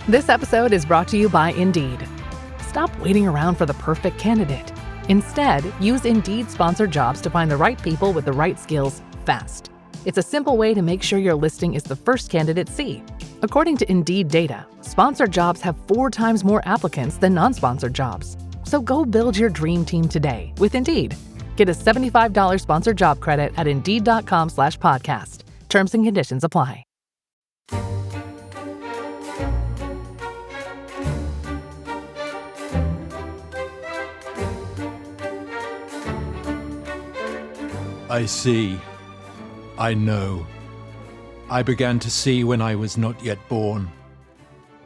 This episode is brought to you by Indeed. Stop waiting around for the perfect candidate. Instead, use Indeed sponsored jobs to find the right people with the right skills fast. It's a simple way to make sure your listing is the first candidates see. According to Indeed data, sponsored jobs have 4 times more applicants than non-sponsored jobs. So go build your dream team today with Indeed. Get a $75 sponsored job credit at Indeed.com/podcast. Terms and conditions apply. I see. I know. I began to see when I was not yet born,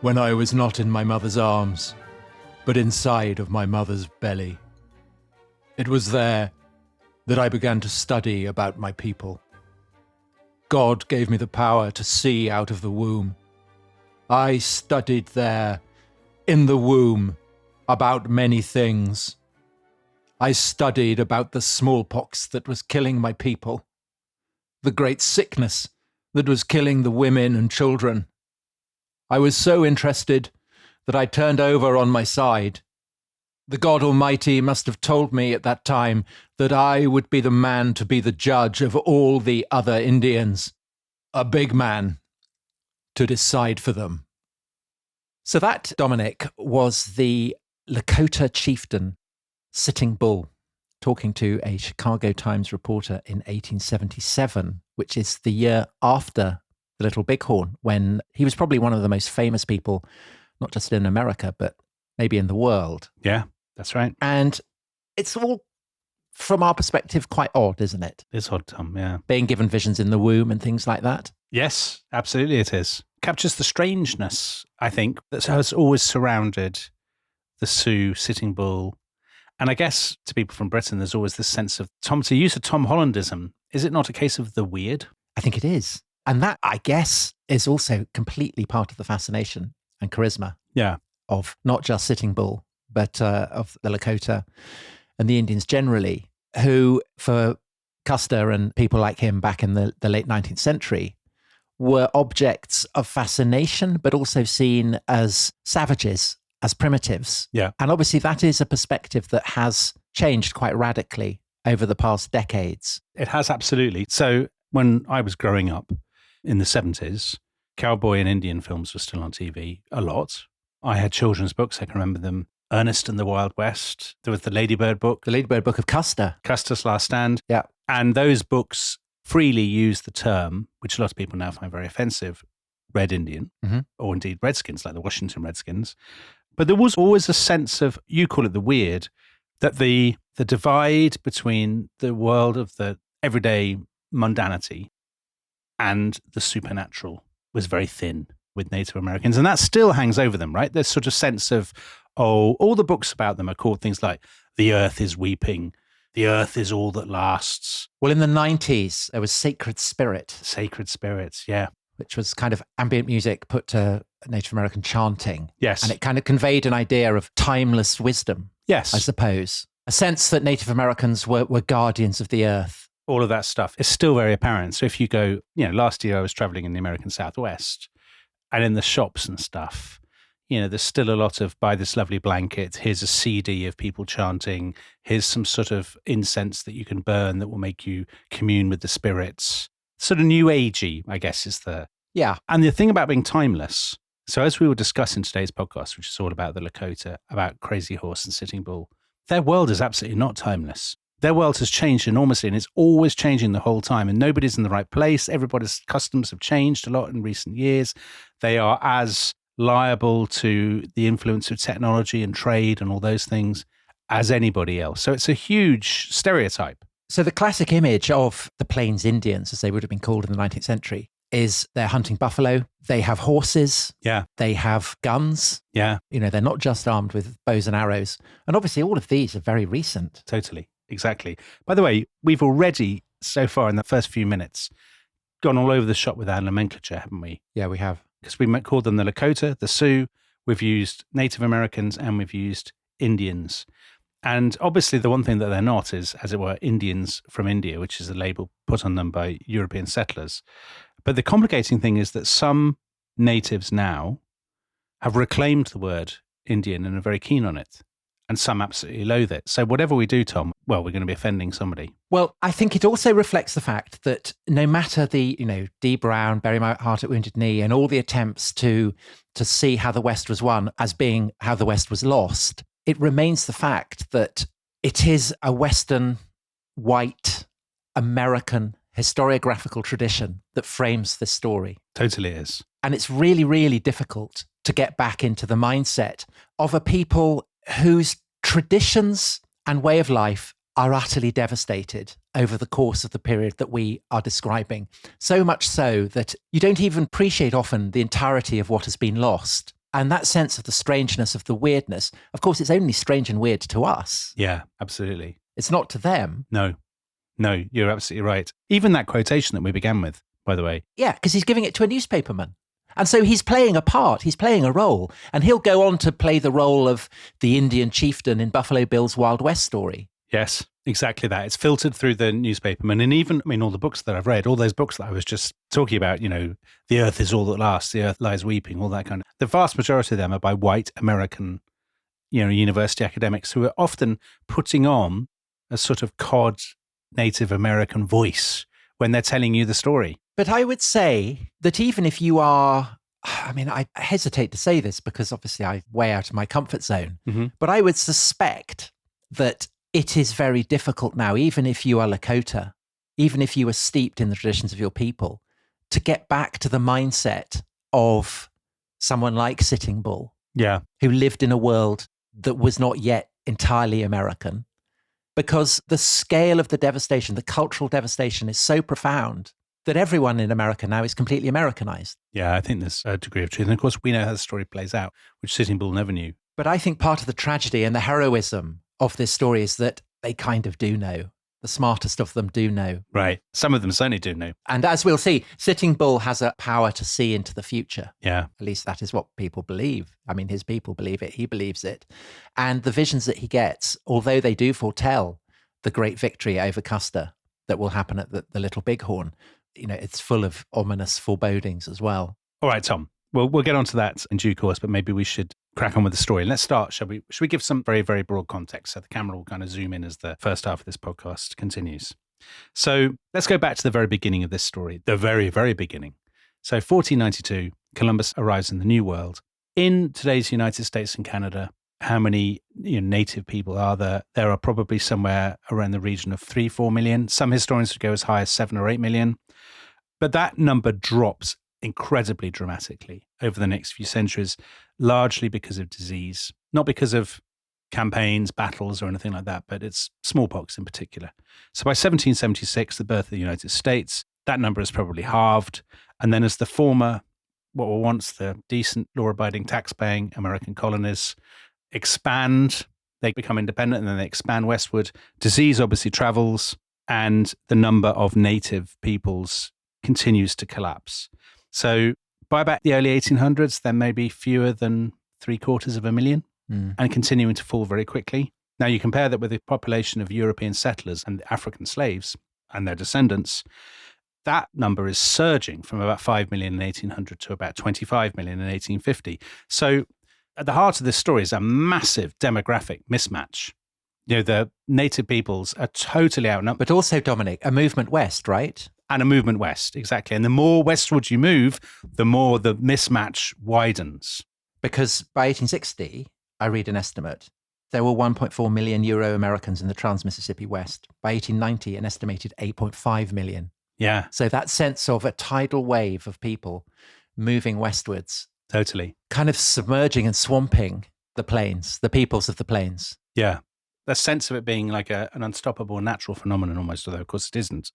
when I was not in my mother's arms, but inside of my mother's belly. It was there that I began to study about my people. God gave me the power to see out of the womb. I studied there, in the womb, about many things. I studied about the smallpox that was killing my people, the great sickness that was killing the women and children. I was so interested that I turned over on my side. The God Almighty must have told me at that time that I would be the man to be the judge of all the other Indians, a big man to decide for them. So that, Dominic, was the Lakota chieftain Sitting Bull, talking to a Chicago Times reporter in 1877, which is the year after the Little Bighorn, when he was probably one of the most famous people, not just in America, but maybe in the world. Yeah, that's right. And it's all, from our perspective, quite odd, isn't it? It's odd, Tom, yeah. Being given visions in the womb and things like that. Yes, absolutely it is. Captures the strangeness, I think, that has always surrounded the Sioux, Sitting Bull. And I guess to people from Britain, there's always this sense of, Tom, to use a Tom Hollandism, is it not a case of the weird? I think it is. And that, I guess, is also completely part of the fascination and charisma of not just Sitting Bull, but of the Lakota and the Indians generally, who, for Custer and people like him back in the late 19th century, were objects of fascination, but also seen as savages, as primitives. Yeah. And obviously that is a perspective that has changed quite radically over the past decades. It has, absolutely. So when I was growing up in the 70s, cowboy and Indian films were still on TV a lot. I had children's books. I can remember them. Ernest and the Wild West. There was the Ladybird book. The Ladybird book of Custer. Custer's Last Stand. Yeah. And those books freely use the term, which a lot of people now find very offensive, Red Indian, or indeed Redskins, like the Washington Redskins. But there was always a sense of, you call it the weird, that the divide between the world of the everyday mundanity and the supernatural was very thin with Native Americans. And that still hangs over them, right? There's sort of sense of, all the books about them are called things like The Earth is Weeping, The Earth is All That Lasts. Well, in the 90s, there was Sacred Spirit. Sacred Spirits, yeah. Which was kind of ambient music put to Native American chanting. Yes. And it kind of conveyed an idea of timeless wisdom. Yes. I suppose. A sense that Native Americans were guardians of the earth. All of that stuff is still very apparent. So if you go, last year I was traveling in the American Southwest, and in the shops and stuff, there's still a lot of, buy this lovely blanket, here's a CD of people chanting, here's some sort of incense that you can burn that will make you commune with the spirits. Sort of new agey, I guess, is the... Yeah. And the thing about being timeless, so as we will discuss in today's podcast, which is all about the Lakota, about Crazy Horse and Sitting Bull, their world is absolutely not timeless. Their world has changed enormously, and it's always changing the whole time, and nobody's in the right place. Everybody's customs have changed a lot in recent years. They are as liable to the influence of technology and trade and all those things as anybody else. So it's a huge stereotype. So the classic image of the Plains Indians, as they would have been called in the 19th century, is they're hunting buffalo. They have horses. Yeah. They have guns. Yeah. They're not just armed with bows and arrows. And obviously all of these are very recent. Totally. Exactly. By the way, we've already, so far in the first few minutes, gone all over the shop with our nomenclature, haven't we? Yeah, we have. Because we called them the Lakota, the Sioux, we've used Native Americans, and we've used Indians. And obviously the one thing that they're not is, as it were, Indians from India, which is a label put on them by European settlers. But the complicating thing is that some natives now have reclaimed the word Indian and are very keen on it. And some absolutely loathe it. So whatever we do, Tom, well, we're going to be offending somebody. Well, I think it also reflects the fact that no matter the, Dee Brown, Bury My Heart at Wounded Knee, and all the attempts to see how the West was won as being how the West was lost, it remains the fact that it is a Western, white, American historiographical tradition that frames this story. Totally is. And it's really, really difficult to get back into the mindset of a people whose traditions and way of life are utterly devastated over the course of the period that we are describing. So much so that you don't even appreciate often the entirety of what has been lost. And that sense of the strangeness, of the weirdness, of course, it's only strange and weird to us. Yeah, absolutely. It's not to them. No, you're absolutely right. Even that quotation that we began with, by the way. Yeah, because he's giving it to a newspaperman. And so he's playing a part, he's playing a role, and he'll go on to play the role of the Indian chieftain in Buffalo Bill's Wild West story. Yes, exactly that. It's filtered through the newspaperman. And even, all the books that I've read, all those books that I was just talking about, The Earth is All That Lasts, The Earth Lies Weeping, all that kind of, the vast majority of them are by white American, university academics who are often putting on a sort of cod Native American voice when they're telling you the story. But I would say that even if you are, I hesitate to say this because obviously I'm way out of my comfort zone, but I would suspect that it is very difficult now, even if you are Lakota, even if you are steeped in the traditions of your people, to get back to the mindset of someone like Sitting Bull, who lived in a world that was not yet entirely American, because the scale of the devastation, the cultural devastation is so profound that everyone in America now is completely Americanized. Yeah, I think there's a degree of truth. And of course, we know how the story plays out, which Sitting Bull never knew. But I think part of the tragedy and the heroism of this story is that they kind of do know. The smartest of them do know. Right. Some of them certainly do know. And as we'll see, Sitting Bull has a power to see into the future. Yeah. At least that is what people believe. His people believe it. He believes it. And the visions that he gets, although they do foretell the great victory over Custer that will happen at the Little Bighorn, it's full of ominous forebodings as well. All right, Tom. Well, we'll get onto that in due course, but maybe we should crack on with the story. Let's start, shall we? Should we give some very, very broad context so the camera will kind of zoom in as the first half of this podcast continues? So let's go back to the very beginning of this story, the very, very beginning. So 1492, Columbus arrives in the New World. In today's United States and Canada, how many native people are there? There are probably somewhere around the region of 3-4 million. Some historians would go as high as 7 or 8 million. But that number drops incredibly dramatically over the next few centuries, largely because of disease, not because of campaigns, battles, or anything like that, but it's smallpox in particular. So by 1776, the birth of the United States, that number is probably halved. And then as the former, what were once the decent, law-abiding, tax-paying American colonies expand, they become independent, and then they expand westward. Disease obviously travels, and the number of native peoples continues to collapse. So by about the early 1800s, there may be fewer than 750,000 and continuing to fall very quickly. Now you compare that with the population of European settlers and African slaves and their descendants, that number is surging from about 5 million in 1800 to about 25 million in 1850. So at the heart of this story is a massive demographic mismatch. The native peoples are totally outnumbered. But also, Dominic, a movement west, right? And a movement west, exactly. And the more westward you move, the more the mismatch widens. Because by 1860, I read an estimate, there were 1.4 million Euro-Americans in the Trans-Mississippi West. By 1890, an estimated 8.5 million. Yeah. So that sense of a tidal wave of people moving westwards. Totally. Kind of submerging and swamping the plains, the peoples of the plains. Yeah. The sense of it being like an unstoppable natural phenomenon almost, although of course it isn't.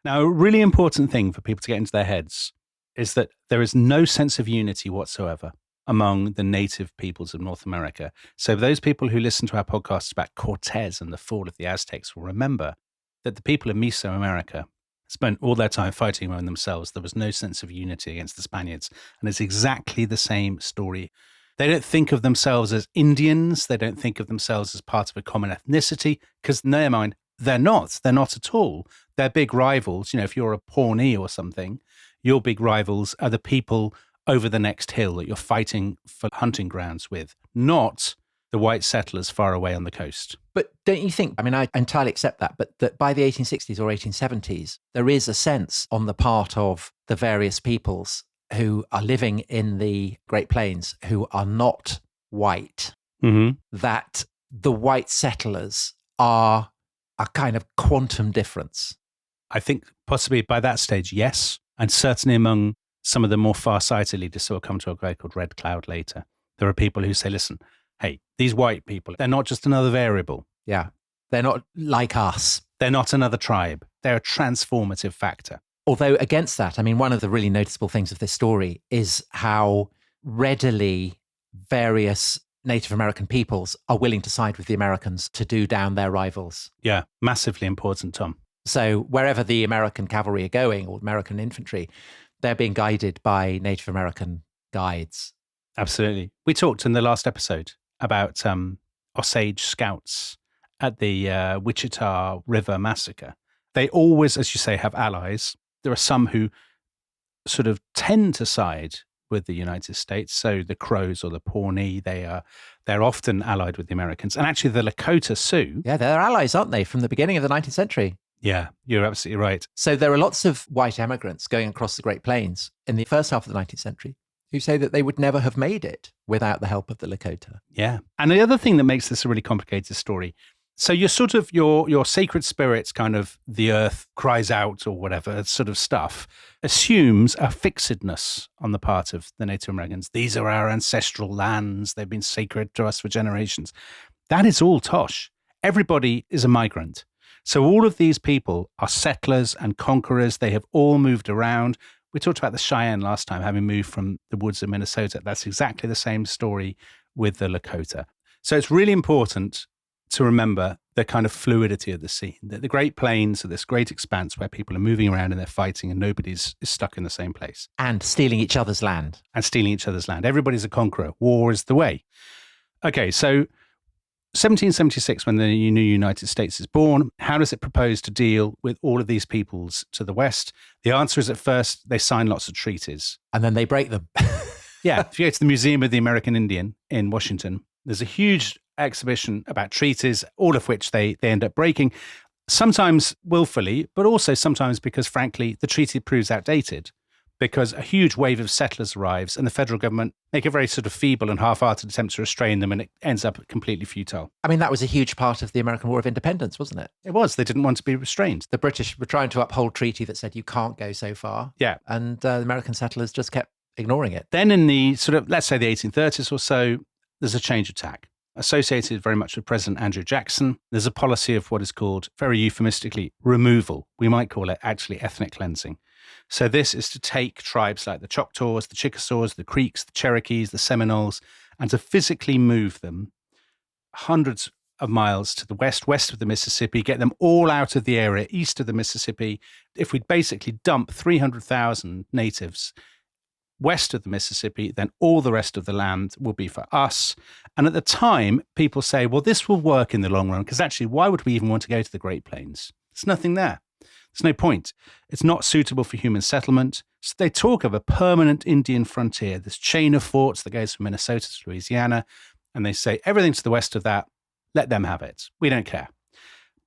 Now, a really important thing for people to get into their heads is that there is no sense of unity whatsoever among the native peoples of North America. So those people who listen to our podcasts about Cortez and the fall of the Aztecs will remember that the people of Mesoamerica spent all their time fighting among themselves. There was no sense of unity against the Spaniards. And it's exactly the same story. They don't think of themselves as Indians. They don't think of themselves as part of a common ethnicity, because in their mind, they're not. They're not at all. They're big rivals. If you're a Pawnee or something, your big rivals are the people over the next hill that you're fighting for hunting grounds with, not the white settlers far away on the coast. But don't you think, I mean, I entirely accept that, but that by the 1860s or 1870s, there is a sense on the part of the various peoples who are living in the Great Plains who are not white, that the white settlers are a kind of quantum difference. I think possibly by that stage, yes. And certainly among some of the more far-sighted leaders, so we'll come to a guy called Red Cloud later, there are people who say, listen, hey, these white people, they're not just another variable. Yeah. They're not like us. They're not another tribe. They're a transformative factor. Although against that, I mean, one of the really noticeable things of this story is how readily various Native American peoples are willing to side with the Americans to do down their rivals. Yeah, massively important, Tom. So wherever the American cavalry are going, or American infantry, they're being guided by Native American guides. Absolutely. We talked in the last episode about Osage scouts at the Wichita River massacre. They always, as you say, have allies. There are some who sort of tend to side with the United States. So the Crows or the Pawnee, they're often allied with the Americans. And actually the Lakota Sioux. Yeah, they're allies, aren't they, from the beginning of the 19th century? Yeah, you're absolutely right. So there are lots of white emigrants going across the Great Plains in the first half of the 19th century who say that they would never have made it without the help of the Lakota. Yeah. And the other thing that makes this a really complicated story, so you're sort of, your sacred spirits, kind of the earth cries out or whatever sort of stuff, assumes a fixedness on the part of the Native Americans. These are our ancestral lands. They've been sacred to us for generations. That is all tosh. Everybody is a migrant. So all of these people are settlers and conquerors. They have all moved around. We talked about the Cheyenne last time, having moved from the woods of Minnesota. That's exactly the same story with the Lakota. So it's really important to remember the kind of fluidity of the scene, that the Great Plains are this great expanse where people are moving around and they're fighting and nobody's is stuck in the same place. And stealing each other's land. Everybody's a conqueror. War is the way. Okay, so 1776, when the new United States is born, how does it propose to deal with all of these peoples to the west? The answer is at first they sign lots of treaties. And then they break them. Yeah, if you go to the Museum of the American Indian in Washington, there's a huge exhibition about treaties, all of which they end up breaking, sometimes willfully, but also sometimes because, frankly, the treaty proves outdated, because a huge wave of settlers arrives and the federal government make a very sort of feeble and half-hearted attempt to restrain them, and it ends up completely futile. I mean, that was a huge part of the American War of Independence, wasn't it? It was. They didn't want to be restrained. The British were trying to uphold treaty that said you can't go so far. Yeah. And the American settlers just kept ignoring it. Then in the sort of, let's say the 1830s or so, there's a change of tack. Associated very much with President Andrew Jackson, there's a policy of what is called, very euphemistically, removal. We might call it actually ethnic cleansing. So this is to take tribes like the Choctaws, the Chickasaws, the Creeks, the Cherokees, the Seminoles, and to physically move them hundreds of miles to the west of the Mississippi, get them all out of the area east of the Mississippi. If we basically dump 300,000 natives west of the Mississippi, then all the rest of the land will be for us. And at the time, people say, well, this will work in the long run, because actually, why would we even want to go to the Great Plains? There's nothing there. There's no point. It's not suitable for human settlement. So they talk of a permanent Indian frontier, this chain of forts that goes from Minnesota to Louisiana. And they say, everything to the west of that, let them have it. We don't care.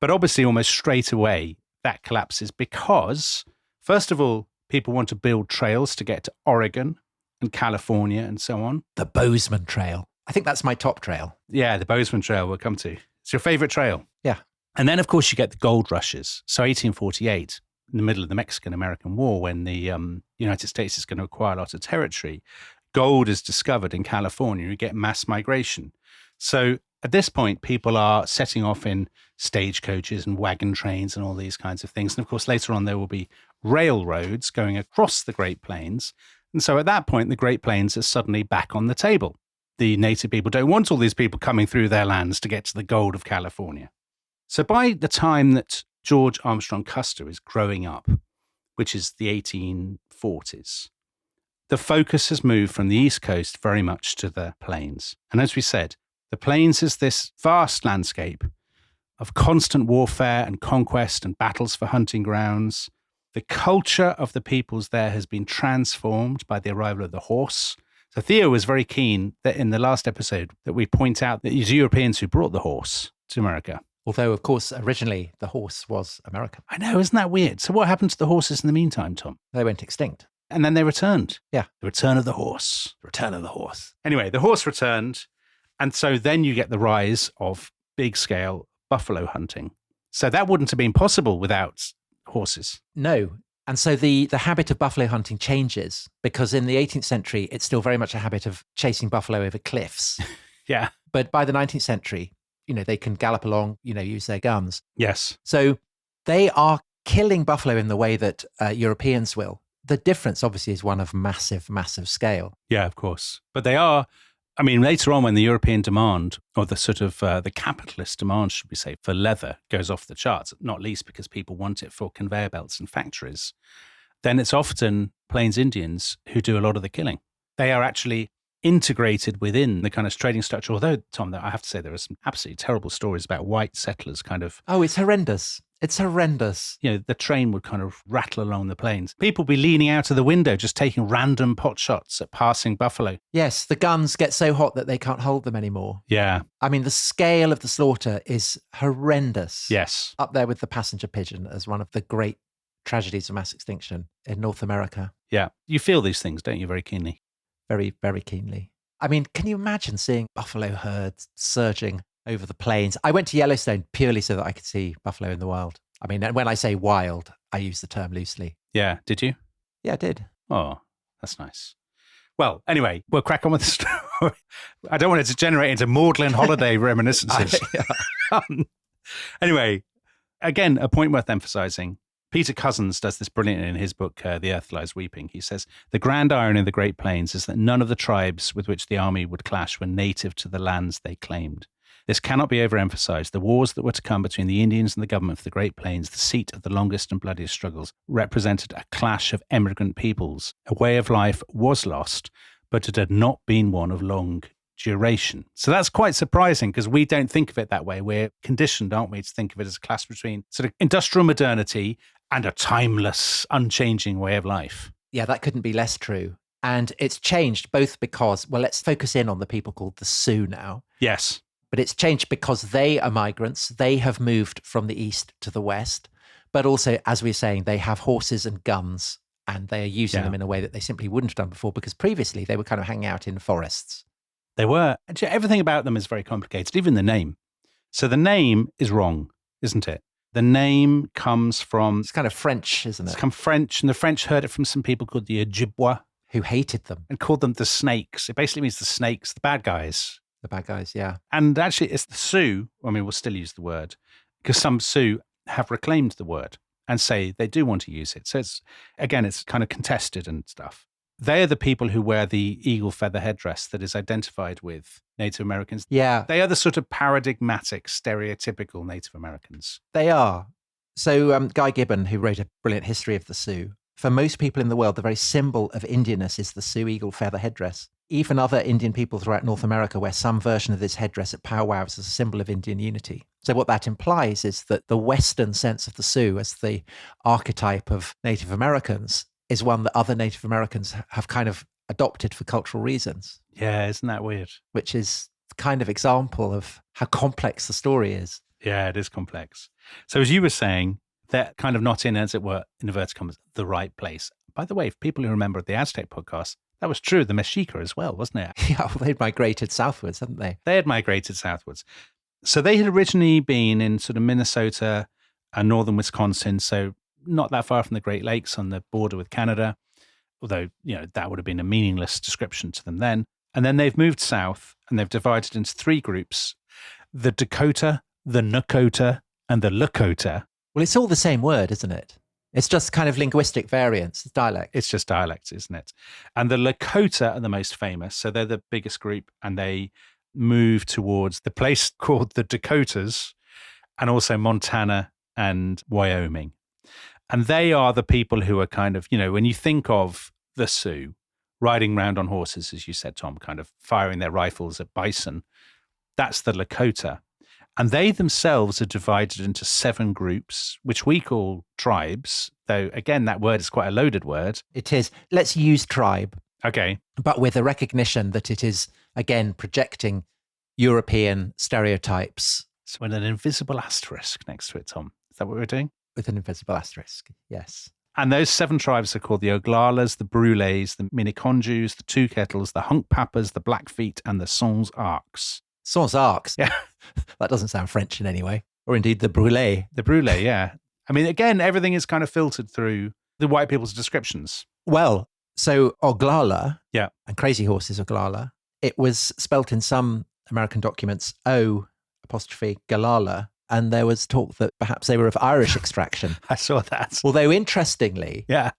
But obviously, almost straight away, that collapses because, first of all, people want to build trails to get to Oregon and California and so on. The Bozeman Trail. I think that's my top trail. Yeah, the Bozeman Trail we'll come to. It's your favorite trail. Yeah. And then, of course, you get the gold rushes. So 1848, in the middle of the Mexican-American War, when the United States is going to acquire a lot of territory, gold is discovered in California. You get mass migration. So at this point, people are setting off in stagecoaches and wagon trains and all these kinds of things. And of course, later on, there will be railroads going across the Great Plains. And so at that point, the Great Plains is suddenly back on the table. The native people don't want all these people coming through their lands to get to the gold of California. So by the time that George Armstrong Custer is growing up, which is the 1840s, the focus has moved from the East Coast very much to the plains. And as we said, the plains is this vast landscape of constant warfare and conquest and battles for hunting grounds. The culture of the peoples there has been transformed by the arrival of the horse. So Theo was very keen that in the last episode that we point out that it was Europeans who brought the horse to America. Although, of course, originally the horse was American. I know, isn't that weird? So what happened to the horses in the meantime, Tom? They went extinct. And then they returned. Yeah. The return of the horse. The return of the horse. Anyway, the horse returned. And so then you get the rise of big-scale buffalo hunting. So that wouldn't have been possible without horses. No. And so the habit of buffalo hunting changes because in the 18th century, it's still very much a habit of chasing buffalo over cliffs. Yeah. But by the 19th century, they can gallop along, use their guns. Yes. So they are killing buffalo in the way that Europeans will. The difference, obviously, is one of massive, massive scale. Yeah, of course. But they are, later on when the European demand, or the sort of the capitalist demand, should we say, for leather goes off the charts, not least because people want it for conveyor belts and factories, then it's often Plains Indians who do a lot of the killing. They are actually integrated within the kind of trading structure. Although, Tom, I have to say there are some absolutely terrible stories about white settlers kind of... Oh, it's horrendous. It's horrendous. The train would kind of rattle along the plains. People would be leaning out of the window, just taking random pot shots at passing buffalo. Yes, the guns get so hot that they can't hold them anymore. Yeah. The scale of the slaughter is horrendous. Yes. Up there with the passenger pigeon as one of the great tragedies of mass extinction in North America. Yeah. You feel these things, don't you, very keenly? Very, very keenly. Can you imagine seeing buffalo herds surging over the plains? I went to Yellowstone purely so that I could see buffalo in the wild. And when I say wild, I use the term loosely. Yeah. Did you? Yeah, I did. Oh, that's nice. Well, anyway, we'll crack on with the story. I don't want it to generate into maudlin holiday reminiscences. Anyway, again, a point worth emphasizing. Peter Cousins does this brilliantly in his book, The Earth Lies Weeping. He says, the grand irony of the Great Plains is that none of the tribes with which the army would clash were native to the lands they claimed. This cannot be overemphasized. The wars that were to come between the Indians and the government of the Great Plains, the seat of the longest and bloodiest struggles, represented a clash of emigrant peoples. A way of life was lost, but it had not been one of long duration. So that's quite surprising because we don't think of it that way. We're conditioned, aren't we, to think of it as a clash between sort of industrial modernity and a timeless, unchanging way of life. Yeah, that couldn't be less true. And it's changed both because, let's focus in on the people called the Sioux now. Yes. But it's changed because they are migrants. They have moved from the east to the west. But also, as we're saying, they have horses and guns and they are using them in a way that they simply wouldn't have done before because previously they were kind of hanging out in forests. They were. Everything about them is very complicated, even the name. So the name is wrong, isn't it? The name comes from... It's kind of French, isn't it? It's come French, and the French heard it from some people called the Ojibwa. Who hated them. And called them the snakes. It basically means the snakes, the bad guys. The bad guys, yeah. And actually, it's the Sioux. We'll still use the word, because some Sioux have reclaimed the word and say they do want to use it. So it's kind of contested and stuff. They are the people who wear the eagle feather headdress that is identified with Native Americans. Yeah. They are the sort of paradigmatic, stereotypical Native Americans. They are. So Guy Gibbon, who wrote a brilliant history of the Sioux, for most people in the world, the very symbol of Indianness is the Sioux eagle feather headdress. Even other Indian people throughout North America wear some version of this headdress at powwows as a symbol of Indian unity. So what that implies is that the Western sense of the Sioux as the archetype of Native Americans is one that other Native Americans have kind of adopted for cultural reasons. Yeah, isn't that weird? Which is kind of example of how complex the story is. Yeah, it is complex. So as you were saying, they're kind of not in, as it were, in inverted commas, the right place. By the way, for people who remember the Aztec podcast, that was true of the Mexica as well, wasn't it? Yeah, well, they'd migrated southwards, hadn't they? They had migrated southwards. So they had originally been in sort of Minnesota and northern Wisconsin, so not that far from the Great Lakes on the border with Canada, although, that would have been a meaningless description to them then. And then they've moved south and they've divided into three groups, the Dakota, the Nakota, and the Lakota. Well, it's all the same word, isn't it? It's just kind of linguistic variants, it's dialect. It's just dialects, isn't it? And the Lakota are the most famous. So they're the biggest group and they move towards the place called the Dakotas and also Montana and Wyoming. And they are the people who are kind of, when you think of the Sioux riding around on horses, as you said, Tom, kind of firing their rifles at bison, that's the Lakota. And they themselves are divided into 7 groups, which we call tribes. though, again, that word is quite a loaded word. It is. Let's use tribe. Okay. But with a recognition that it is, again, projecting European stereotypes. So with an invisible asterisk next to it, Tom. Is that what we're doing? With an invisible asterisk, yes. And those 7 tribes are called the Oglalas, the Brulés, the Miniconjous, the Two Kettles, the Hunkpapas, the Blackfeet, and the Sans Arcs. Sans Arcs? Yeah. That doesn't sound French in any way. Or indeed the Brûlé. The Brûlé, yeah. I mean, again, everything is kind of filtered through the white people's descriptions. Well, so Oglala, yeah, and Crazy Horse is Oglala. It was spelt in some American documents O''Galala, and there was talk that perhaps they were of Irish extraction. I saw that. Although, interestingly, yeah,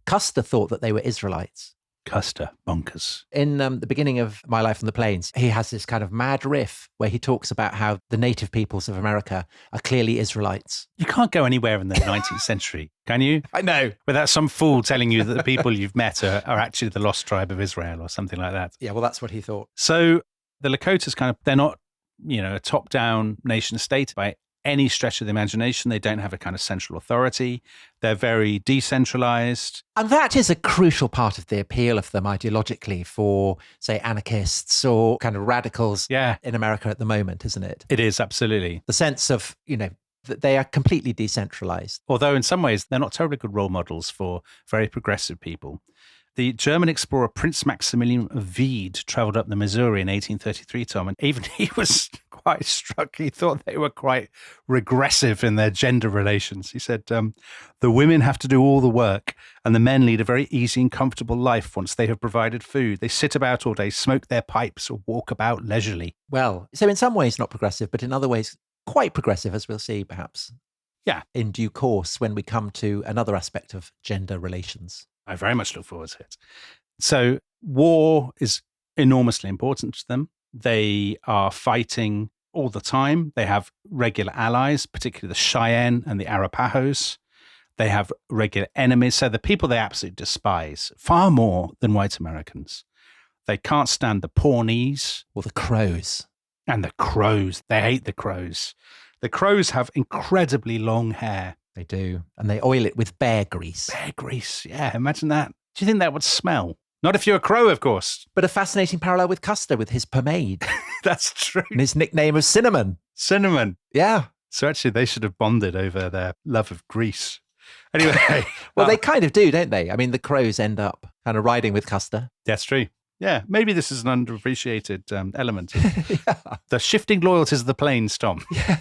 Custer thought that they were Israelites. Custer, bonkers. In the beginning of My Life on the Plains, he has this kind of mad riff where he talks about how the native peoples of America are clearly Israelites. You can't go anywhere in the 19th century, can you? I know. Without some fool telling you that the people you've met are actually the lost tribe of Israel or something like that. Yeah, well, that's what he thought. So the Lakotas they're not, a top-down nation state by any stretch of the imagination. They don't have a kind of central authority. They're very decentralized. And that is a crucial part of the appeal of them ideologically for, say, anarchists or kind of radicals in America at the moment, isn't it? It is, absolutely. The sense of, that they are completely decentralized. Although in some ways, they're not terribly good role models for very progressive people. The German explorer Prince Maximilian of Wied traveled up the Missouri in 1833, Tom, and even he was quite struck. He thought they were quite regressive in their gender relations. He said, the women have to do all the work and the men lead a very easy and comfortable life once they have provided food. They sit about all day, smoke their pipes or walk about leisurely. Well, so in some ways not progressive, but in other ways quite progressive, as we'll see perhaps. Yeah. In due course when we come to another aspect of gender relations. I very much look forward to it. So war is enormously important to them. They are fighting all the time. They have regular allies, particularly the Cheyenne and the Arapahos. They have regular enemies. So the people they absolutely despise, far more than white Americans. They can't stand the Pawnees. Or the Crows. And the Crows. They hate the Crows. The Crows have incredibly long hair. They do. And they oil it with bear grease. Bear grease, yeah. Imagine that. Do you think that would smell? Not if you're a crow, of course. But a fascinating parallel with Custer with his pomade. That's true. And his nickname of Cinnamon. Cinnamon. Yeah. So actually they should have bonded over their love of grease. Anyway. Well, they kind of do, don't they? I mean, the Crows end up kind of riding with Custer. That's true. Yeah, maybe this is an underappreciated element. The shifting loyalties of the plains, Tom. Yeah.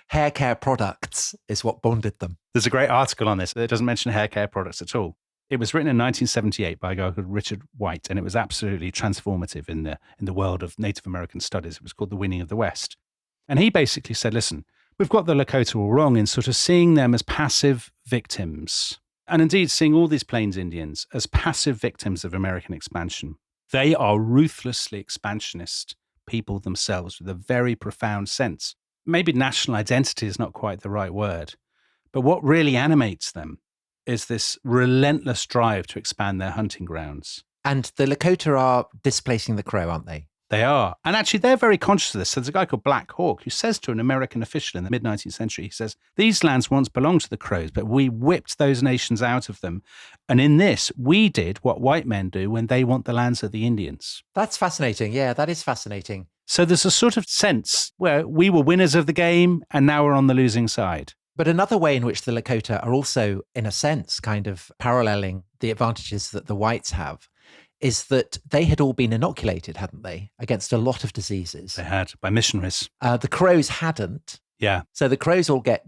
Hair care products is what bonded them. There's a great article on this that doesn't mention hair care products at all. It was written in 1978 by a guy called Richard White, and it was absolutely transformative in the world of Native American studies. It was called The Winning of the West. And he basically said, listen, we've got the Lakota all wrong in sort of seeing them as passive victims, and indeed seeing all these Plains Indians as passive victims of American expansion. They are ruthlessly expansionist people themselves with a very profound sense. Maybe national identity is not quite the right word, but what really animates them is this relentless drive to expand their hunting grounds. And the Lakota are displacing the Crow, aren't they? They are. And actually, they're very conscious of this. So there's a guy called Black Hawk who says to an American official in the mid-19th century, he says, these lands once belonged to the Crows, but we whipped those nations out of them. And in this, we did what white men do when they want the lands of the Indians. That's fascinating. Yeah, that is fascinating. So there's a sort of sense where we were winners of the game and now we're on the losing side. But another way in which the Lakota are also, in a sense, kind of paralleling the advantages that the whites have is that they had all been inoculated, hadn't they, against a lot of diseases. They had, by missionaries. The Crows hadn't. Yeah. So the Crows all get,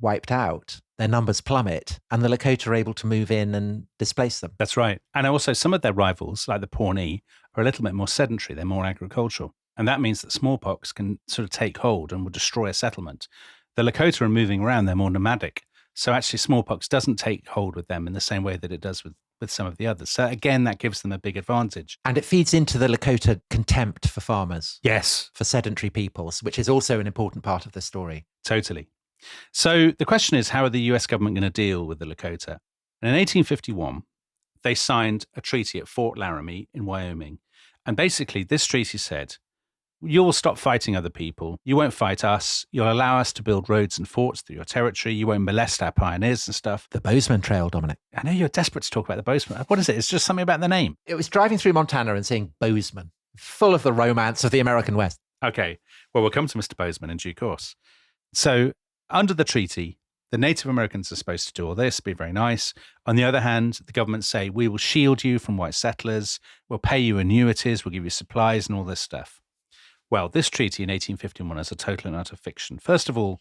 wiped out. Their numbers plummet, and the Lakota are able to move in and displace them. That's right. And also some of their rivals, like the Pawnee, are a little bit more sedentary. They're more agricultural. And that means that smallpox can sort of take hold and will destroy a settlement. The Lakota are moving around. They're more nomadic. So actually smallpox doesn't take hold with them in the same way that it does with some of the others. So again, that gives them a big advantage. And it feeds into the Lakota contempt for farmers. Yes. For sedentary peoples, which is also an important part of the story. Totally. So the question is, how are the US government going to deal with the Lakota? And in 1851, they signed a treaty at Fort Laramie in Wyoming. And basically this treaty said, you'll stop fighting other people. You won't fight us. You'll allow us to build roads and forts through your territory. You won't molest our pioneers and stuff. The Bozeman Trail, Dominic. I know you're desperate to talk about the Bozeman. What is it? It's just something about the name. It was driving through Montana and seeing Bozeman, full of the romance of the American West. Okay. Well, we'll come to Mr. Bozeman in due course. So under the treaty, the Native Americans are supposed to do all this, be very nice. On the other hand, the government say, we will shield you from white settlers. We'll pay you annuities. We'll give you supplies and all this stuff. Well, this treaty in 1851 is a total and utter fiction. First of all,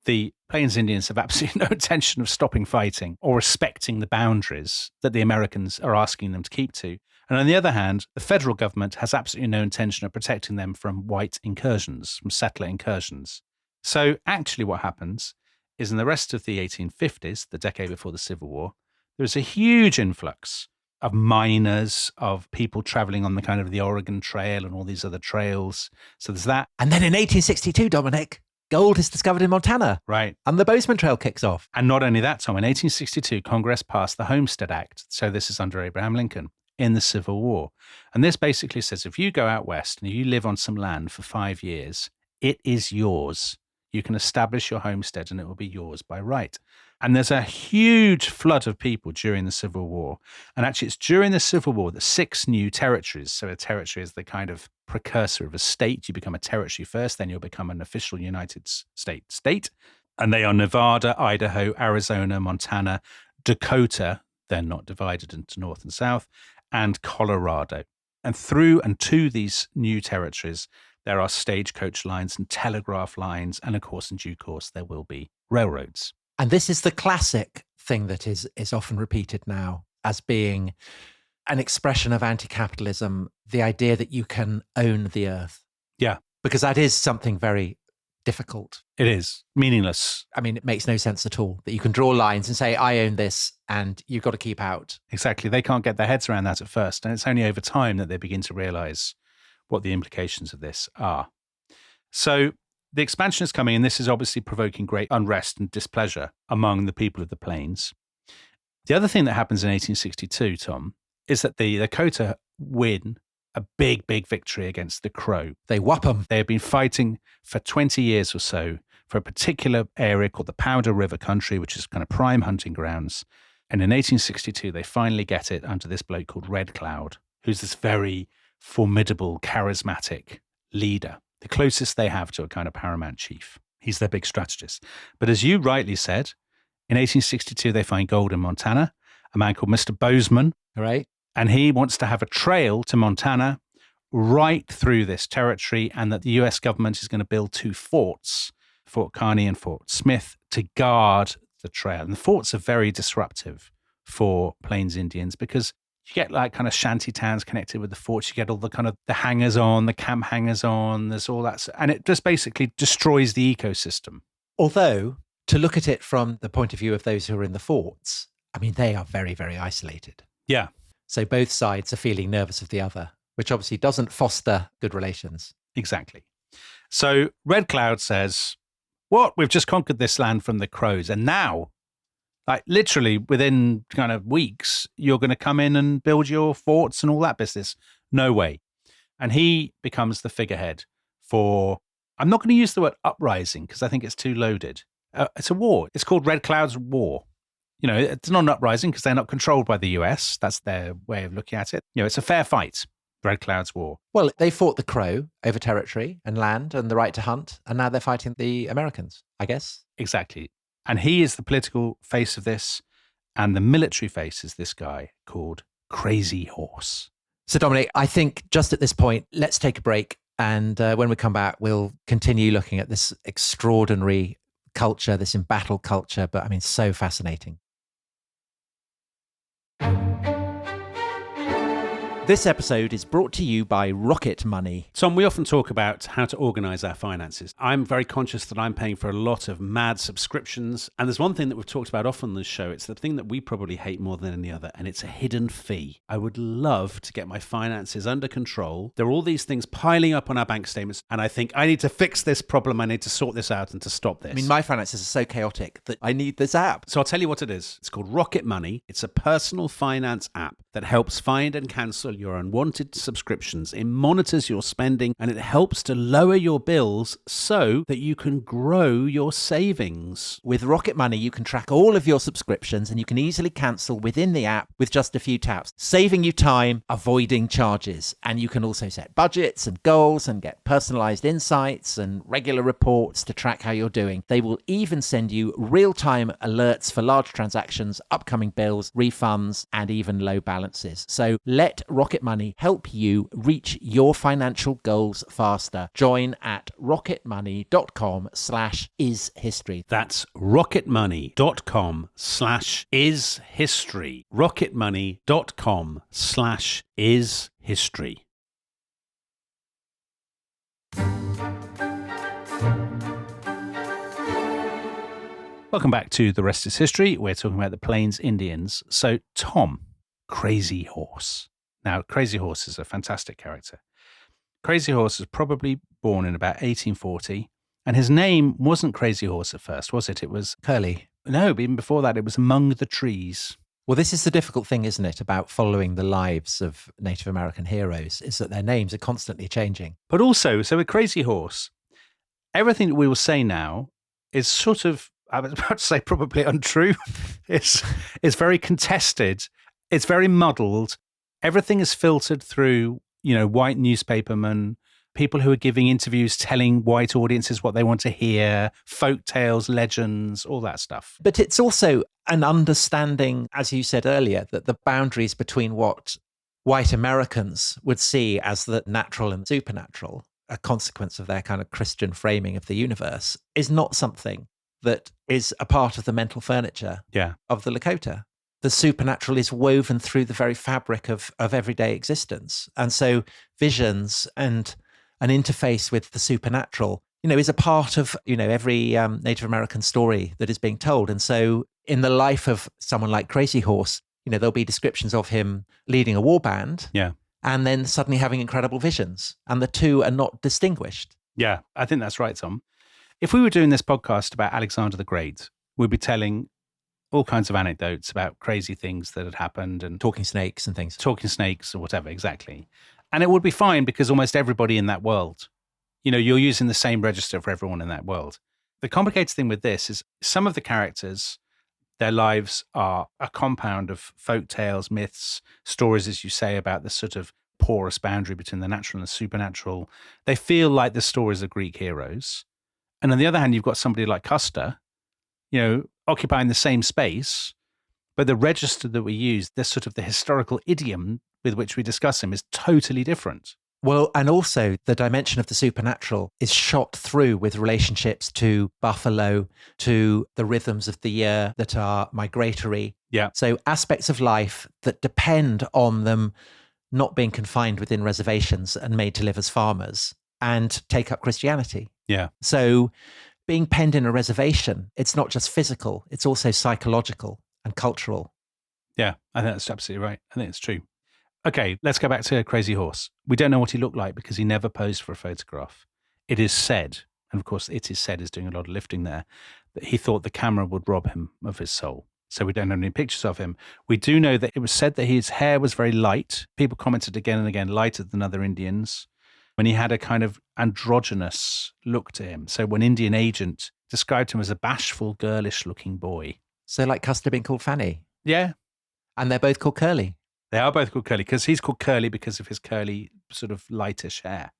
the Plains Indians have absolutely no intention of stopping fighting or respecting the boundaries that the Americans are asking them to keep to. And on the other hand, the federal government has absolutely no intention of protecting them from white incursions, from settler incursions. So actually what happens is in the rest of the 1850s, the decade before the Civil War, there was a huge influx of miners, of people traveling on the kind of the Oregon Trail and all these other trails. So there's that. And then in 1862, Dominic, gold is discovered in Montana. Right. And the Bozeman Trail kicks off. And not only that, Tom, in 1862, Congress passed the Homestead Act. So this is under Abraham Lincoln in the Civil War. And this basically says if you go out west and you live on some land for 5 years, it is yours. You can establish your homestead and it will be yours by right. And there's a huge flood of people during the Civil War. And actually, it's during the Civil War that 6 new territories, so a territory is the kind of precursor of a state. You become a territory first, then you'll become an official United States state. And they are Nevada, Idaho, Arizona, Montana, Dakota, they're not divided into North and South, and Colorado. And through and to these new territories, there are stagecoach lines and telegraph lines. And of course, in due course, there will be railroads. And this is the classic thing that is often repeated now as being an expression of anti-capitalism, the idea that you can own the earth. Yeah. Because that is something very difficult. It is meaningless. I mean, it makes no sense at all that you can draw lines and say, I own this and you've got to keep out. Exactly. They can't get their heads around that at first. And it's only over time that they begin to realize what the implications of this are. So the expansion is coming, and this is obviously provoking great unrest and displeasure among the people of the plains. The other thing that happens in 1862, Tom, is that the Lakota win a big, big victory against the Crow. They whop them. They have been fighting for 20 years or so for a particular area called the Powder River Country, which is kind of prime hunting grounds. And in 1862, they finally get it under this bloke called Red Cloud, who's this very formidable, charismatic leader, the closest they have to a kind of paramount chief. He's their big strategist. But as you rightly said, in 1862, they find gold in Montana, a man called Mr. Bozeman. Right. And he wants to have a trail to Montana right through this territory, and that the US government is going to build 2 forts, Fort Kearny and Fort Smith, to guard the trail. And the forts are very disruptive for Plains Indians because you get like kind of shanty towns connected with the forts. You get all the kind of the hangers on, the camp hangers on, there's all that. And it just basically destroys the ecosystem. Although, to look at it from the point of view of those who are in the forts, I mean, they are very, very isolated. Yeah. So both sides are feeling nervous of the other, which obviously doesn't foster good relations. Exactly. So Red Cloud says, what? We've just conquered this land from the Crows. And now, like literally within kind of weeks, you're going to come in and build your forts and all that business. No way. And he becomes the figurehead for, I'm not going to use the word uprising because I think it's too loaded. It's a war. It's called Red Cloud's War. You know, it's not an uprising because they're not controlled by the US. That's their way of looking at it. You know, it's a fair fight. Red Cloud's War. Well, they fought the Crow over territory and land and the right to hunt. And now they're fighting the Americans, I guess. Exactly. And he is the political face of this. And the military face is this guy called Crazy Horse. So, Dominic, I think just at this point, let's take a break. And when we come back, we'll continue looking at this extraordinary culture, this embattled culture. But I mean, so fascinating. This episode is brought to you by Rocket Money. Tom, we often talk about how to organize our finances. I'm very conscious that I'm paying for a lot of mad subscriptions. And there's one thing that we've talked about often on this show. It's the thing that we probably hate more than any other, and it's a hidden fee. I would love to get my finances under control. There are all these things piling up on our bank statements, and I think I need to fix this problem. I need to sort this out and to stop this. I mean, my finances are so chaotic that I need this app. So I'll tell you what it is. It's called Rocket Money. It's a personal finance app. that helps find and cancel your unwanted subscriptions. It monitors your spending and it helps to lower your bills so that you can grow your savings. With Rocket Money, you can track all of your subscriptions and you can easily cancel within the app with just a few taps, saving you time, avoiding charges. And you can also set budgets and goals and get personalized insights and regular reports to track how you're doing. They will even send you real-time alerts for large transactions, upcoming bills, refunds, and even low balances. So let Rocket Money help you reach your financial goals faster. Join at rocketmoney.com/ishistory. That's rocketmoney.com/ishistory. rocketmoney.com/ishistory. Welcome back to The Rest is History. We're talking about the Plains Indians. So, Tom, Crazy Horse. Now, Crazy Horse is a fantastic character. Crazy Horse was probably born in about 1840, and his name wasn't Crazy Horse at first, was it? It was Curly. No, but even before that, it was Among the Trees. Well, this is the difficult thing, isn't it, about following the lives of Native American heroes, is that their names are constantly changing. But also, so with Crazy Horse, everything that we will say now is sort of, I was about to say probably untrue. It's very contested. It's very muddled. Everything is filtered through, white newspapermen, people who are giving interviews telling white audiences what they want to hear, folk tales, legends, all that stuff. But it's also an understanding, as you said earlier, that the boundaries between what white Americans would see as the natural and supernatural, a consequence of their kind of Christian framing of the universe, is not something that is a part of the mental furniture of the Lakota. The supernatural is woven through the very fabric of everyday existence. And so visions and an interface with the supernatural, is a part of, every Native American story that is being told. And so in the life of someone like Crazy Horse, there'll be descriptions of him leading a war band and then suddenly having incredible visions. And the two are not distinguished. Yeah, I think that's right, Tom. If we were doing this podcast about Alexander the Great, we'd be telling all kinds of anecdotes about crazy things that had happened and talking snakes and things. Talking snakes or whatever, exactly. And it would be fine because almost everybody in that world, you're using the same register for everyone in that world. The complicated thing with this is some of the characters, their lives are a compound of folk tales, myths, stories, as you say, about the sort of porous boundary between the natural and the supernatural. They feel like the stories of Greek heroes. And on the other hand, you've got somebody like Custer, occupying the same space, but the register that we use, the sort of the historical idiom with which we discuss him is totally different. Well, and also the dimension of the supernatural is shot through with relationships to buffalo, to the rhythms of the year that are migratory. Yeah. So aspects of life that depend on them not being confined within reservations and made to live as farmers and take up Christianity. Yeah. So being penned in a reservation, it's not just physical, it's also psychological and cultural. Yeah, I think that's absolutely right. I think it's true. Okay, let's go back to Crazy Horse. We don't know what he looked like because he never posed for a photograph. It is said, and of course it is said, is doing a lot of lifting there, that he thought the camera would rob him of his soul. So we don't have any pictures of him. We do know that it was said that his hair was very light. People commented again and again, lighter than other Indians. When he had a kind of androgynous look to him. So when Indian Agent described him as a bashful, girlish-looking boy. So like Custer being called Fanny? Yeah. And they're both called Curly? They are both called Curly, because he's called Curly because of his curly, sort of lightish hair.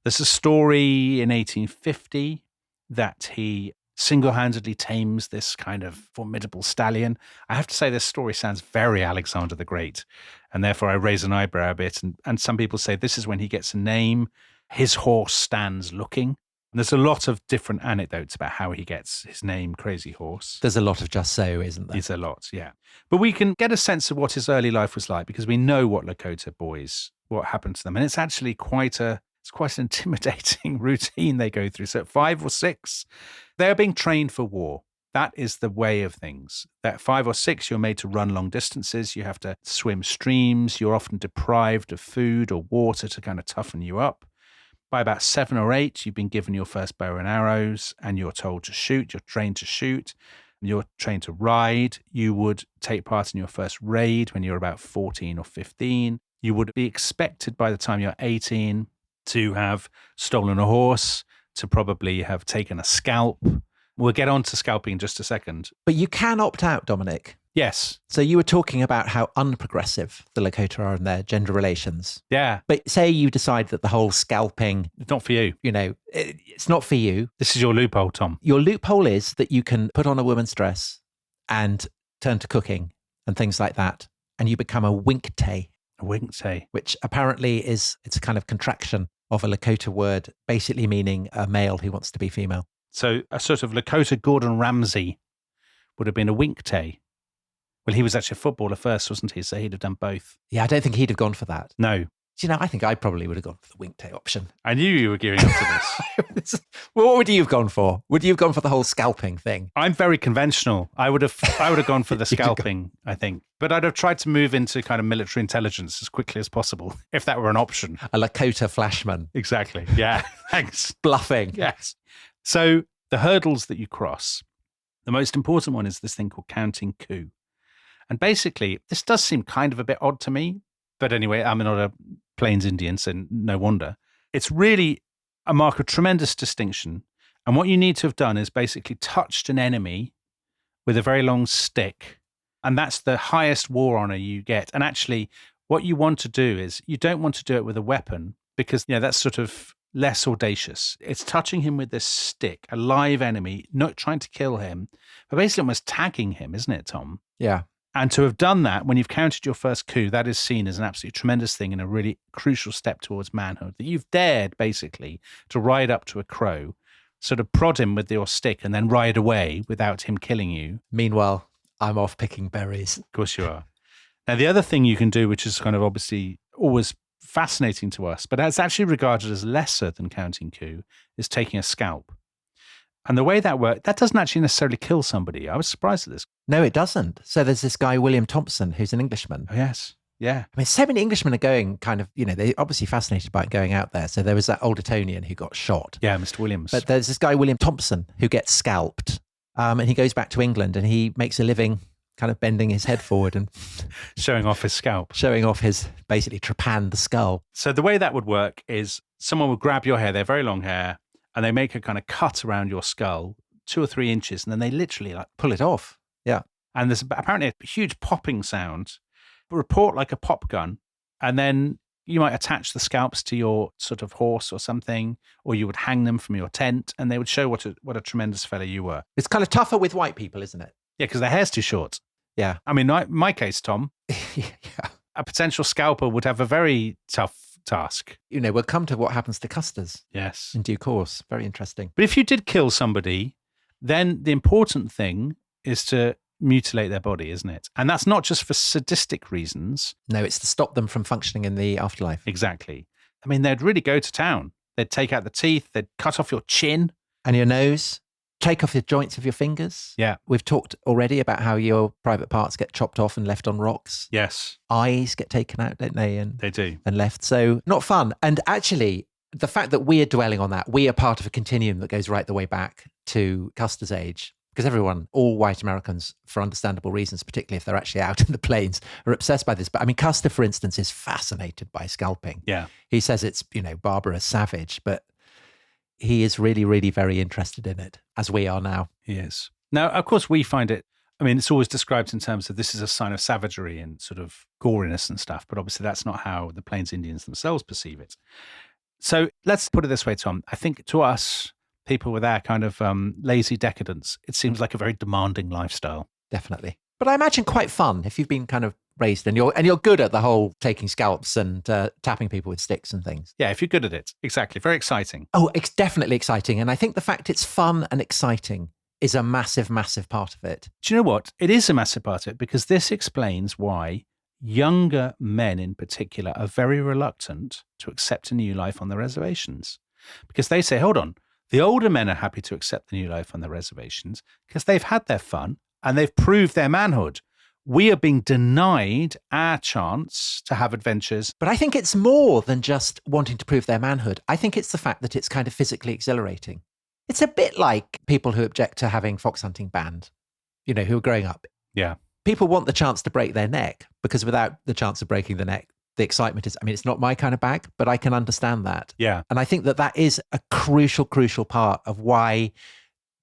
There's a story in 1850 that he single-handedly tames this kind of formidable stallion. I have to say this story sounds very Alexander the Great, and therefore I raise an eyebrow a bit. And some people say this is when he gets a name. His horse stands looking. And there's a lot of different anecdotes about how he gets his name, Crazy Horse. There's a lot of just so, isn't there? There's a lot, yeah. But we can get a sense of what his early life was like because we know what Lakota boys, what happened to them. And it's actually quite an intimidating routine they go through. So at 5 or 6, they're being trained for war. That is the way of things. At 5 or 6, you're made to run long distances. You have to swim streams. You're often deprived of food or water to kind of toughen you up. By about 7 or 8, you've been given your first bow and arrows and you're told to shoot. You're trained to shoot. You're trained to ride. You would take part in your first raid when you're about 14 or 15. You would be expected by the time you're 18 to have stolen a horse, to probably have taken a scalp. We'll get on to scalping in just a second. But you can opt out, Dominic. Yes. So you were talking about how unprogressive the Lakota are in their gender relations. Yeah. But say you decide that the whole scalping... It's not for you. It's not for you. This is your loophole, Tom. Your loophole is that you can put on a woman's dress and turn to cooking and things like that. And you become a winkte. A winkte. Which apparently it's a kind of contraction of a Lakota word, basically meaning a male who wants to be female. So a sort of Lakota Gordon Ramsay would have been a winkte. Well, he was actually a footballer first, wasn't he? So he'd have done both. Yeah, I don't think he'd have gone for that. No. I think I probably would have gone for the winkte option. I knew you were gearing up to this. Well, what would you have gone for? Would you have gone for the whole scalping thing? I'm very conventional. I would have gone for the scalping, I think. But I'd have tried to move into kind of military intelligence as quickly as possible, if that were an option. A Lakota flashman. Exactly. Yeah. Thanks. Bluffing. Yes. So the hurdles that you cross, the most important one is this thing called counting coup. And basically, this does seem kind of a bit odd to me. But anyway, I'm not a Plains Indian, so no wonder. It's really a mark of tremendous distinction. And what you need to have done is basically touched an enemy with a very long stick. And that's the highest war honor you get. And actually, what you want to do is you don't want to do it with a weapon because, that's sort of less audacious. It's touching him with this stick, a live enemy, not trying to kill him, but basically almost tagging him, isn't it, Tom? Yeah. And to have done that, when you've counted your first coup, that is seen as an absolutely tremendous thing and a really crucial step towards manhood. That you've dared, basically, to ride up to a crow, sort of prod him with your stick and then ride away without him killing you. Meanwhile, I'm off picking berries. Of course you are. Now, the other thing you can do, which is kind of obviously always fascinating to us, but it's actually regarded as lesser than counting coup, is taking a scalp. And the way that works, that doesn't actually necessarily kill somebody. I was surprised at this. No, it doesn't. So there's this guy, William Thompson, who's an Englishman. Oh, yes. Yeah. I mean, so many Englishmen are going kind of, they're obviously fascinated by going out there. So there was that old Etonian who got shot. Yeah, Mr. Williams. But there's this guy, William Thompson, who gets scalped. And he goes back to England and he makes a living kind of bending his head forward and showing off his scalp. Showing off his, basically, trepanned the skull. So the way that would work is someone would grab your hair, their very long hair, and they make a kind of cut around your skull, 2 or 3 inches, and then they literally pull it off. Yeah. And there's apparently a huge popping sound, report like a pop gun, and then you might attach the scalps to your sort of horse or something, or you would hang them from your tent, and they would show what a tremendous fella you were. It's kind of tougher with white people, isn't it? Yeah, because their hair's too short. Yeah. I mean, my case, Tom, yeah. A potential scalper would have a very tough task. We'll come to what happens to Custers. Yes. In due course. Very interesting. But if you did kill somebody, then the important thing is to mutilate their body, isn't it? And that's not just for sadistic reasons. No, it's to stop them from functioning in the afterlife. Exactly. I mean, they'd really go to town. They'd take out the teeth. They'd cut off your chin. And your nose. Take off the joints of your fingers. Yeah. We've talked already about how your private parts get chopped off and left on rocks. Yes. Eyes get taken out, don't they? And they do. And left. So not fun. And actually, the fact that we are dwelling on that, we are part of a continuum that goes right the way back to Custer's age. Because everyone, all white Americans, for understandable reasons, particularly if they're actually out in the plains, are obsessed by this. But I mean, Custer, for instance, is fascinated by scalping. Yeah. He says it's, barbarous, savage, but he is really, really very interested in it, as we are now. He is. Now, of course, we find it, it's always described in terms of this is a sign of savagery and sort of goriness and stuff, but obviously that's not how the Plains Indians themselves perceive it. So let's put it this way, Tom. I think to us, people with our kind of lazy decadence, it seems like a very demanding lifestyle. Definitely. But I imagine quite fun if you've been kind of raised and you're good at the whole taking scalps and tapping people with sticks and things. Yeah, if you're good at it. Exactly. Very exciting. Oh, it's definitely exciting. And I think the fact it's fun and exciting is a massive, massive part of it. Do you know what? It is a massive part of it because this explains why younger men in particular are very reluctant to accept a new life on the reservations. Because they say, hold on, the older men are happy to accept the new life on the reservations because they've had their fun and they've proved their manhood. We are being denied our chance to have adventures. But I think it's more than just wanting to prove their manhood. I think it's the fact that it's kind of physically exhilarating. It's a bit like people who object to having fox hunting banned. who are growing up. Yeah. People want the chance to break their neck because without the chance of breaking the neck, the excitement is, it's not my kind of bag, but I can understand that. Yeah. And I think that is a crucial part of why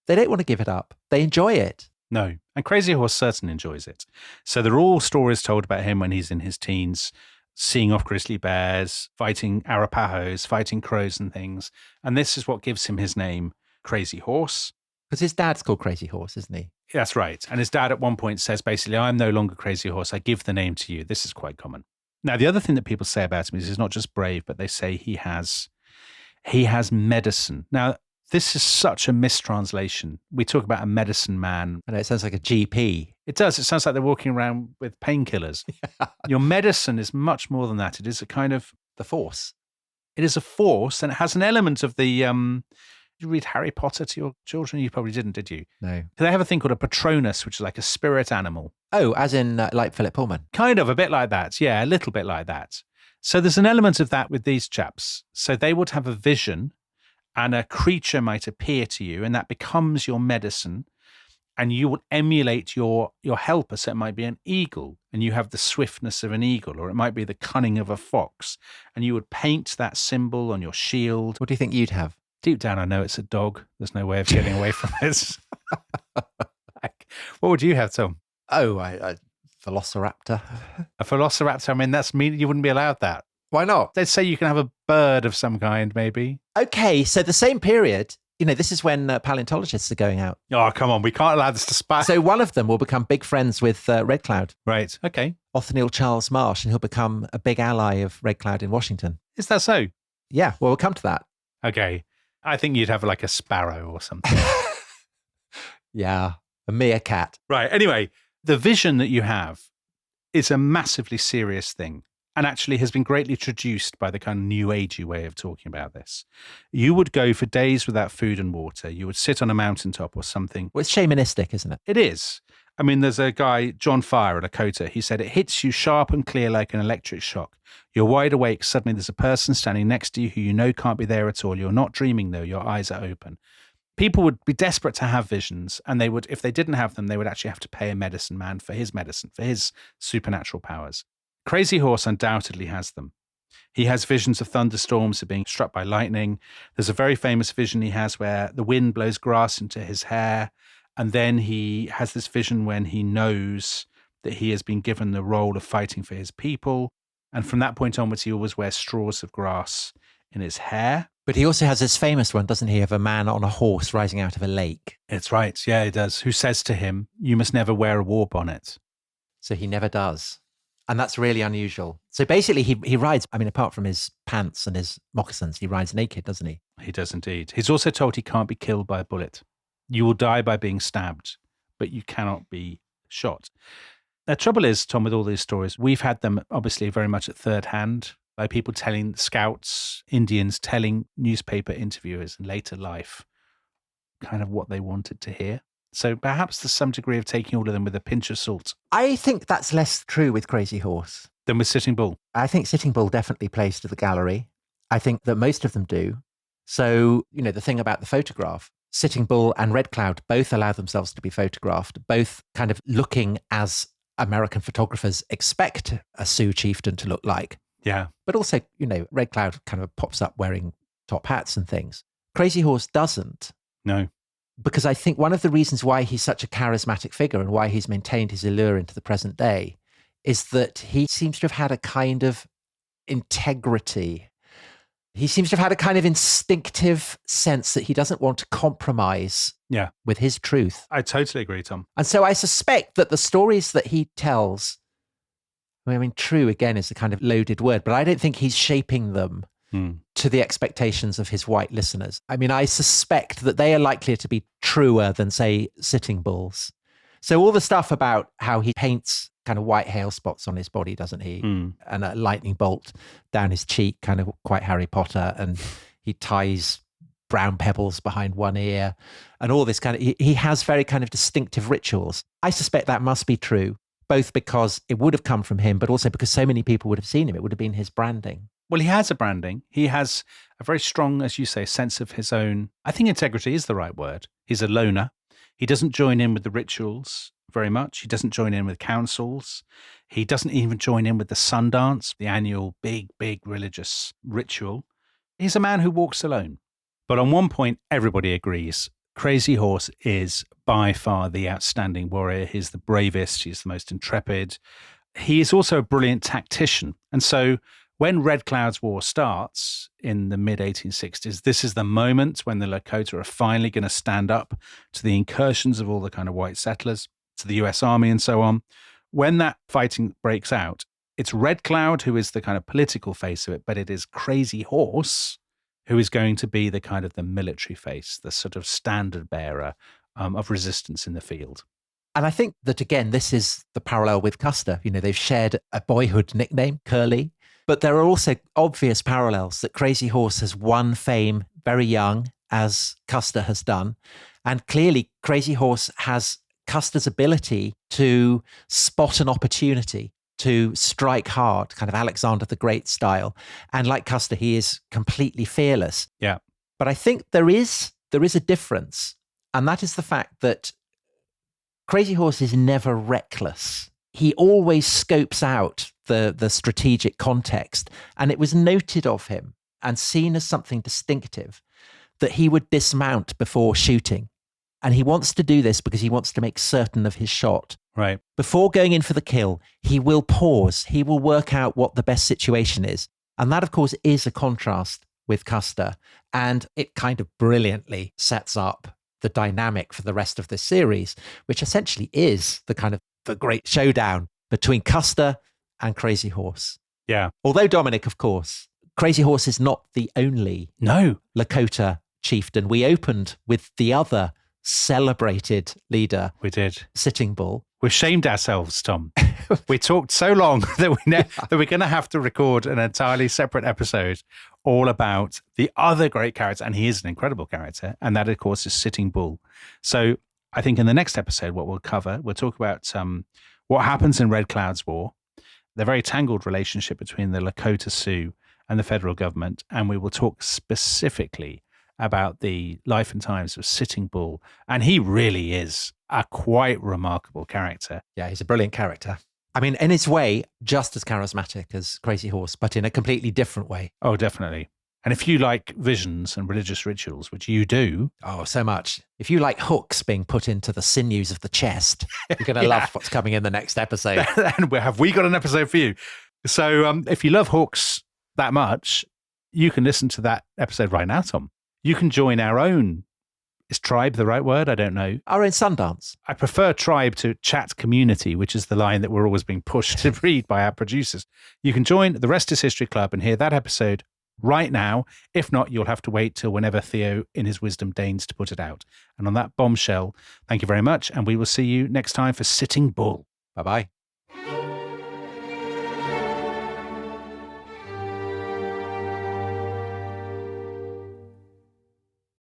they don't want to give it up. They enjoy it. No. And Crazy Horse certainly enjoys it. So there are all stories told about him when he's in his teens, seeing off grizzly bears, fighting Arapahos, fighting crows and things. And this is what gives him his name, Crazy Horse. Because his dad's called Crazy Horse, isn't he? That's right. And his dad at one point says, basically, I'm no longer Crazy Horse. I give the name to you. This is quite common. Now, the other thing that people say about him is he's not just brave, but they say he has medicine. Now, this is such a mistranslation. We talk about a medicine man. I know, it sounds like a GP. It does. It sounds like they're walking around with painkillers. Yeah. Your medicine is much more than that. It is a kind of... The Force. It is a force, and it has an element of the... Did you read Harry Potter to your children? You probably didn't, did you? No. They have a thing called a Patronus, which is like a spirit animal. Oh, as in like Philip Pullman? Kind of, a bit like that. Yeah, a little bit like that. So there's an element of that with these chaps. So they would have a vision and a creature might appear to you and that becomes your medicine and you will emulate your helper. So it might be an eagle and you have the swiftness of an eagle, or it might be the cunning of a fox, and you would paint that symbol on your shield. What do you think you'd have? Deep down, I know it's a dog. There's no way of getting away from this. What would you have, Tom? Oh, a velociraptor. A velociraptor? That's mean you wouldn't be allowed that. Why not? They'd say you can have a bird of some kind, maybe. Okay, so the same period, this is when paleontologists are going out. Oh, come on. We can't allow this to spy. So one of them will become big friends with Red Cloud. Right. Okay. Othniel Charles Marsh, and he'll become a big ally of Red Cloud in Washington. Is that so? Yeah, well, we'll come to that. Okay. I think you'd have like a sparrow or something. Yeah, a meerkat. Right. Anyway, the vision that you have is a massively serious thing and actually has been greatly traduced by the kind of new agey way of talking about this. You would go for days without food and water. You would sit on a mountaintop or something. Well, it's shamanistic, isn't it? It is. There's a guy, John Fire at Lakota. He said, it hits you sharp and clear like an electric shock. You're wide awake. Suddenly there's a person standing next to you who you know can't be there at all. You're not dreaming, though. Your eyes are open. People would be desperate to have visions, and they would, if they didn't have them, they would actually have to pay a medicine man for his medicine, for his supernatural powers. Crazy Horse undoubtedly has them. He has visions of thunderstorms, of being struck by lightning. There's a very famous vision he has where the wind blows grass into his hair. And then he has this vision when he knows that he has been given the role of fighting for his people. And from that point onwards, he always wears straws of grass in his hair. But he also has this famous one, doesn't he, of a man on a horse rising out of a lake. It's right. Yeah, he does. Who says to him, you must never wear a war bonnet. So he never does. And that's really unusual. So basically he rides, apart from his pants and his moccasins, he rides naked, doesn't he? He does indeed. He's also told he can't be killed by a bullet. You will die by being stabbed, but you cannot be shot. The trouble is, Tom, with all these stories, we've had them obviously very much at third hand by people telling scouts, Indians, telling newspaper interviewers in later life kind of what they wanted to hear. So perhaps there's some degree of taking all of them with a pinch of salt. I think that's less true with Crazy Horse than with Sitting Bull. I think Sitting Bull definitely plays to the gallery. I think that most of them do. So, the thing about the photograph, Sitting Bull and Red Cloud both allow themselves to be photographed, both kind of looking as American photographers expect a Sioux chieftain to look like. Yeah. But also, Red Cloud kind of pops up wearing top hats and things. Crazy Horse doesn't. No. Because I think one of the reasons why he's such a charismatic figure and why he's maintained his allure into the present day is that he seems to have had a kind of integrity. He seems to have had a kind of instinctive sense that he doesn't want to compromise with his truth. I totally agree, Tom. And so I suspect that the stories that he tells, true again is a kind of loaded word, but I don't think he's shaping them to the expectations of his white listeners. I suspect that they are likelier to be truer than, say, Sitting Bull's. So all the stuff about how he paints kind of white hail spots on his body, doesn't he? And a lightning bolt down his cheek, kind of quite Harry Potter. And he ties brown pebbles behind one ear and all this kind of, he has very kind of distinctive rituals. I suspect that must be true, both because it would have come from him, but also because so many people would have seen him. It would have been his branding. Well, he has a branding. He has a very strong, as you say, sense of his own. I think integrity is the right word. He's a loner. He doesn't join in with the rituals very much. He doesn't join in with councils. He doesn't even join in with the sun dance, the annual big religious ritual. He's a man who walks alone. But on one point, everybody agrees. Crazy Horse is by far the outstanding warrior. He's the bravest. He's the most intrepid. He is also a brilliant tactician. And so when Red Cloud's War starts in the mid-1860s, this is the moment when the Lakota are finally going to stand up to the incursions of all the kind of white settlers, to the US Army and so on. When that fighting breaks out, it's Red Cloud who is the kind of political face of it, but it is Crazy Horse who is going to be the kind of the military face, the sort of standard bearer of resistance in the field. And I think that, again, this is the parallel with Custer. You know, they've shared a boyhood nickname, Curly, but there are also obvious parallels that Crazy Horse has won fame very young, as Custer has done. And clearly, Crazy Horse has Custer's ability to spot an opportunity, to strike hard, kind of Alexander the Great style. And like Custer, he is completely fearless. Yeah. But I think there is a difference. And that is the fact that Crazy Horse is never reckless. He always scopes out the strategic context. And it was noted of him and seen as something distinctive that he would dismount before shooting. And he wants to do this because he wants to make certain of his shot. Right. Before going in for the kill, he will pause. He will work out what the best situation is. And that, of course, is a contrast with Custer. And it kind of brilliantly sets up the dynamic for the rest of this series, which essentially is the kind of the great showdown between Custer and Crazy Horse. Yeah. Although, Dominic, of course, Crazy Horse is not the only Lakota chieftain. We opened with the other celebrated leader. We did. Sitting Bull. We've shamed ourselves, Tom. We talked so long that we're going to have to record an entirely separate episode all about the other great character, and he is an incredible character, and that, of course, is Sitting Bull. So I think in the next episode, what we'll cover, we'll talk about what happens in Red Cloud's War, the very tangled relationship between the Lakota Sioux and the federal government, and we will talk specifically about the life and times of Sitting Bull. And he really is a quite remarkable character. Yeah, he's a brilliant character. I mean, in his way, just as charismatic as Crazy Horse, but in a completely different way. Oh, definitely. And if you like visions and religious rituals, which you do. Oh, so much. If you like hooks being put into the sinews of the chest, you're going to love what's coming in the next episode. And have we got an episode for you? So if you love hooks that much, you can listen to that episode right now, Tom. You can join our own, is tribe the right word? I don't know. Our own Sundance. I prefer tribe to chat community, which is the line that we're always being pushed to read by our producers. You can join the Rest is History Club and hear that episode right now. If not, you'll have to wait till whenever Theo, in his wisdom, deigns to put it out. And on that bombshell, thank you very much. And we will see you next time for Sitting Bull. Bye-bye.